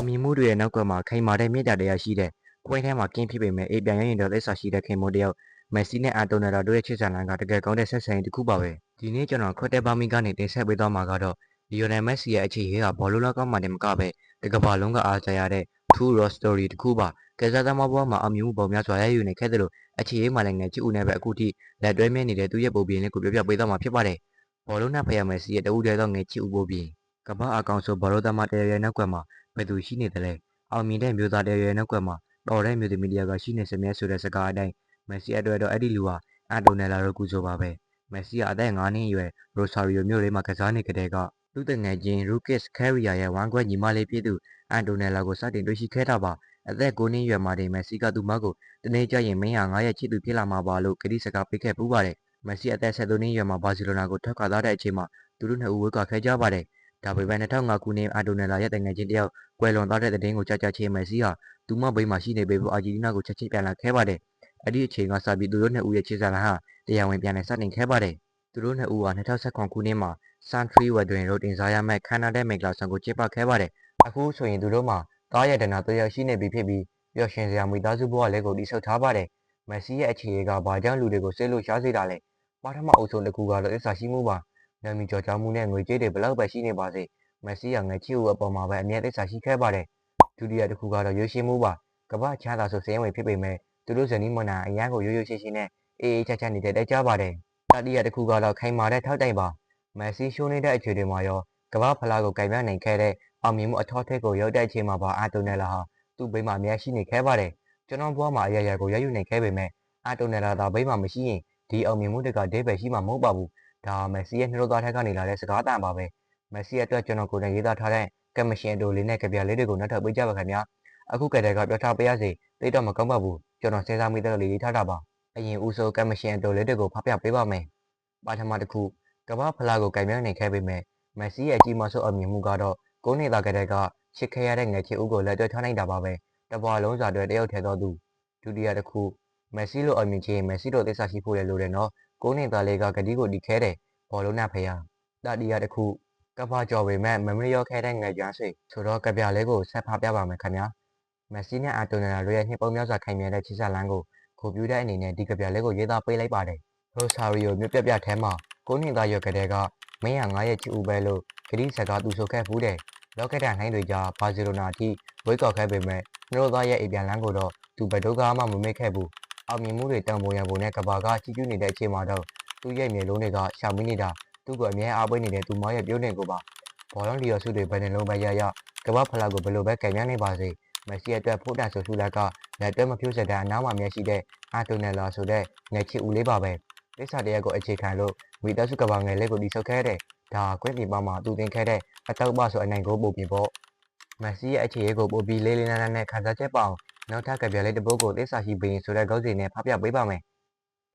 အောင်မြင်မှုတွေရဲ့နောက်ကွယ်မှာခိုင်မာတဲ့မေတ္တာတရားရှိတဲ့ကွင်းထဲမှာကင်းဖြစ်ပေမဲ့အေးပြန်ရရင်တော့လက်စာရှိတဲ့ခင်မွန်တယောက်မက်ဆီနဲ့အာတိုနယ်လာတို့ရဲ့ချစ်စံလန်းကတကယ်ကောင်းတဲ့ဆက်ဆံရေးတစ်ခုပါပဲဒီနေ့ကျွန်တော်ခွတ်တဲ့ပါမီကနေတင်ဆက်ပေးသွားမှာကတော့လီယိုနယ်မက်ဆီရဲ့အခြေရေးကဘောလုံးလောကမှာတင်မကပဲတကမ္ဘာလုံးကအားကြရတဲ့ True Love Story တစ်ခုပါကစားသမားဘဝမှာအောင်မြင်မှုပုံများစွာရယူနေခဲ့တယ်လို့အခြေရေးမှာလည်းငယ်ချစ်ဦးနဲ့ပဲအခုထိလက်တွဲမြဲနေတဲ့သူရဲ့ပုံပြင်လေးကိုပြောပြပေးသွားမှာဖြစ်ပါတယ်ဘောလုံးနဲ့ဖယားမက်ဆီရဲ့တဦးတည်းသောငယ်ချစ်ဦးပုံပြင်ကမ္ဘာအကောင်ဆိုဘောလုံးသမားတရရဲ့နောက်ကွယ်မှာဘယ်သူရှိနေတယ်လဲအောင်မြင်တဲ့မျိုးသားတရရဲ့နောက်ကွယ်မှာတော်တဲ့မျိုးသမီးတယောက်ကရှိနေစမြဲဆိုတဲ့စကားအတိုင်းမက်ဆီအတွက်တော့အဲ့ဒီလူဟာအာတိုနယ်လာတို့ကူဆိုပါပဲမက်ဆီကအသက်9နှစ်အရွယ်ရိုဆာရီယိုမြို့လေးမှာကစားနေကြတဲ့ကသူ့တငယ်ချင်းရူကစ်ကယ်ရီယာရဲ့ဝမ်ကွက်ညီမလေးဖြစ်သူအာတိုနယ်လာကိုစတင်တွေ့ရှိခဲ့တာပါအသက်9နှစ်အရွယ်မှာတင်မက်ဆီကသူ့မကိုတနေ့ကျရင်မင်းဟာ9ရက်ချစ်သူဖြစ်လာမှာပါလို့ကတိစကားပေးခဲ့ပူးပါတယ်မက်ဆီအသက်13နှစ်အရွယ်မှာဘာစီလိုနာကိုထွက်ခွာသွားတဲ့အချိန်မှာသူတို့နှစ်ဦးဝေးကွာခဲ့ကြပါတယ်ဒါပေမဲ့2005ခုနှစ်အာတိုနယ်လာရဲ့တငယ်ချင်းတယောက်ကွယ်လွန်သွားတဲ့တဲ့င်းကိုကြားချင်းမက်ဆီဟာသူမဘေးမှာရှိနေပေဖို့အာဂျီတီးနားကိုချက်ချင်းပြန်လာခဲ့ပါတယ်။အဲ့ဒီအချိန်ကစပြီးသူတို့နှစ်ဦးရဲ့ခြေစလမ်းဟာတရားဝင်ပြန်လည်စတင်ခဲ့ပါတယ်။သူတို့နှစ်ဦးဟာ2019ခုနှစ်မှာ Santry Wedding လို့တင်စားရမယ့်ခန္ဓာတဲ့မင်္ဂလာဆောင်ကိုကျင်းပခဲ့ပါတယ်။အခုဆိုရင်သူတို့မှာတားရတနာ3ယောက်ရှိနေပြီဖြစ်ပြီးပျော်ရွှင်စရာမိသားစုဘဝလေးကိုတည်ဆောက်ထားပါတယ်။မက်ဆီရဲ့အခြေအကဘာကြောင့်လူတွေကိုစိတ်လို့ရှားစေတာလဲ။ပထမအုပ်ဆုံးတစ်ခုကတော့သစ္စာရှိမှုပါ။နာမည်ကျော်ကြောင်းမှုနဲ့ငွေကြေးတွေဘလောက်ပဲရှိနေပါစေ။မက်ဆီကငယ်ချစ်ဦးအပေါ်မှာပဲအမြဲသစ္စာရှိခဲ့ပါတယ်။ဒုတိယတစ်ခုကတော့ရွှေရှိမှုပါ။ကမ္ဘာချမ်းသာဆိုစရင်ဝင်ဖြစ်ပေမဲ့သူတို့ဇနီးမွန်နာအရန်ကိုရိုးရိုးရှင်းရှင်းနဲ့အေးအေးချမ်းချမ်းနေတဲ့တိုက်ကြပါတယ်။တတိယတစ်ခုကတော့ခိုင်မာတဲ့ထောက်တိုင်ပါ။မက်ဆီရှိုးနေတဲ့အခြေတွေမှာရောကမ္ဘာဖလားကိုကင်ပြနိုင်ခဲ့တဲ့အောင်မြင်မှုအထောက်အထည်ကိုရောက်တဲ့အချိန်မှာပါအာတိုနယ်လာဟာသူ့ဘေးမှာအများရှိနေခဲ့ပါတယ်။ကျွန်တော်ဘွားမှာအရရကိုရယူနိုင်ခဲ့ပေမဲ့အာတိုနယ်လာသာဘေးမှာမရှိရင်ဒီအောင်မြင်မှုတွေကဒိဗယ်ရှိမှာမဟုတ်ပါဘူး။ဒါမက်ဆီရဲ့နှလုံးသားထက်ကနေလာတဲ့စကားတန်ပါပဲ။မက်ဆီရဲ့အတွက်ကျွန်တော်ကိုယ်တိုင်ရေးသားထားတဲ့ကမရှင်အတိုလေးနဲ့ကြပြလေးတွေကိုနောက်ထပ်ပေးကြပါခင်ဗျာ။အခုကတည်းကပြောထားပေးရစေတိတ်တော့မကောင်းပါဘူးကျွန်တော်စဉ်းစားမိတဲ့လေးရေးထားတာပါအရင်ဦးဆုံးကမရှင်အတိုလေးတွေကိုဖတ်ပြပေးပါမယ်ပါထမတစ်ခုကမ္ဘာဖလားကိုကင်ပြနိုင်ခဲ့ပေမဲ့မက်ဆီရဲ့အကြီးမားဆုံးအမြင်မှုကတော့9နှစ်သားကတည်းကချစ်ခဲ့ရတဲ့ငယ်ချစ်ဦးကိုလက်တွဲထားနိုင်တာပါပဲတပွားလုံးစာတွေတယောက်ထဲသောသူဒုတိယတစ်ခုမက်ဆီလိုအမြင်ချင်းမက်ဆီလိုသစ္စာရှိဖို့ရလိုတယ်နော်9နှစ်သားလေးကဂတိကိုတီးခဲတယ်ဘောလုံးနဲ့ဖယားတတိယတစ်ခုကဘာကျော်ပေမဲ့မမရီရောခဲတဲ့ငယ်ကျွမ်းဆွေဆိုတော့ကပြလေးကိုဆက်ဖပြပါမယ်ခင်ဗျာမက်ဆီနဲ့အာတိုနယ်လာတို့ရဲ့နှစ်ပုံများစွာခိုင်မြဲတဲ့ချစ်စလန်းကိုဂိုပြူတဲ့အနေနဲ့ဒီကပြလေးကိုရေးသားပေးလိုက်ပါတယ်။ရိုဆာရီယိုမြို့ပြထဲမှာ9နှစ်သားရွယ်ကလေးကမင်းဟာ9ရက်ချစ်ဦးပဲလို့ဂတိစကားသူဆိုခဲ့ဖူးတယ်။လောကဒဏ်နှိုင်းတွေကြားဘာစီလိုနာအထိဝိတ်ကောက်ခဲ့ပေမဲ့နှိုးသားရဲ့အိမ်ပြန်လန်းကိုတော့သူဘယ်တော့မှမမေ့ခဲ့ဘူး။အောင်မြင်မှုတွေတန်ဖိုးရန်ပုံနဲ့ကဘာကချီးကျူးနေတဲ့အချိန်မှာတော့သူ့ရဲ့မြေလုံးတွေကရှောင်မင်းနေတာသူ့ကိုအမြဲအားပေးနေတဲ့သူမရဲ့ပြုံးနေကိုပါဘောလုံးလီယောစုတွေဘယ်နှလုံးပဲရရကဘာဖလာကိုဘယ်လိုပဲကံရနေပါစေမက်ဆီအတွက်ဖို့တန်ဆိုထူလက်ကလက်တွဲမဖြိုးစတဲ့အနားမှာမျက်ရှိတဲ့အာတိုနယ်လာဆိုတဲ့ငယ်ချစ်ဦးလေးပါပဲကိစ္စတရက်ကိုအခြေခံလို့ဝီတက်စုကဘာငယ်လေးကိုတိစောက်ခဲ့တဲ့ဒါကွင်းပြင်ပမှာသူတင်ခဲ့တဲ့အတောက်ပဆိုအနိုင်ကိုပုံပြင်ပေါ့မက်ဆီရဲ့အခြေရေးကိုပို့ပြီးလေးလေးနက်နက်နဲ့ခံစားချက်ပေါအောင်နောက်ထပ်ကပြလေးတစ်ပုဒ်ကိုသစ္စာရှိဘင်းဆိုတဲ့ခေါင်းစဉ်နဲ့ဖပြပေးပါမယ်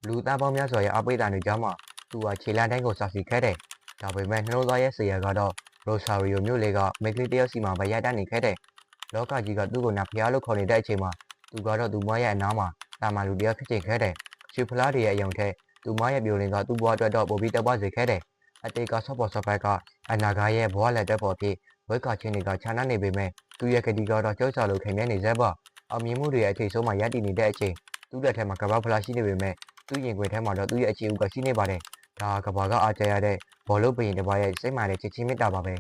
လူသားပေါင်းများစွာရဲ့အပိဓာတွေကြားမှာသူဟာခြေလမ်းတိုင်းကိုစာစီခဲ့တယ်ဒါပေမဲ့နှလုံးသားရဲ့ဆရာကတော့ရိုဆာရီယိုမြို့လေးကမိကလေးတယောက်စီမှာဗရတတ်နေခဲ့တဲ့လောကကြီးကသူ့ကိုနာဖျားလို့ခေါ်နေတဲ့အချိန်မှာသူကတော့သူမရဲ့အနားမှာတာမန်လူတယောက်ဖြစ်ချင်ခဲ့တယ်ရွှေဖလားတွေရဲ့အယုံထက်သူမရဲ့ပြိုလင်ကသူ့ဘဝအတွက်တော့ပိုပြီးတောက်ပစေခဲ့တယ်အတေကဆော့ပေါ်ဆော့ဘက်ကအနာဂါရဲ့ဘဝလက်တက်ပေါ်ဖြစ်ဝိတ်ကချင်းတွေကခြားနားနေပေမဲ့သူရဲ့ကတိကတော့ကြောက်ကြလို့ခင်မြဲနေစေပါအောင်မြင်မှုတွေရဲ့အထိတ်ဆုံးမှာရပ်တည်နေတဲ့အချိန်သူ့လက်ထဲမှာကဘာဖလားရှိနေပေမဲ့သူ့ရင်ခွင်ထဲမှာတော့သူ့ရဲ့အခြေဥကရှိနေပါတယ်ဒါကဘာကအားကျရတဲ့ဘောလုံးပရင်တစ်ပါးရဲ့စိတ်မှန်တဲ့ချစ်ချင်းမေတ္တာပါပဲ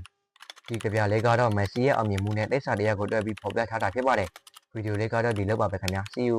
ဒီကြပြလေးကတော့မက်ဆီရဲ့အောင်မြင်မှုနဲ့တိတ်ဆာတရားကိုတွဲပြီးဖော်ပြထားတာဖြစ်ပါတယ်ဗီဒီယိုလေးကတော့ဒီလောက်ပါပဲခင်ဗျာ See you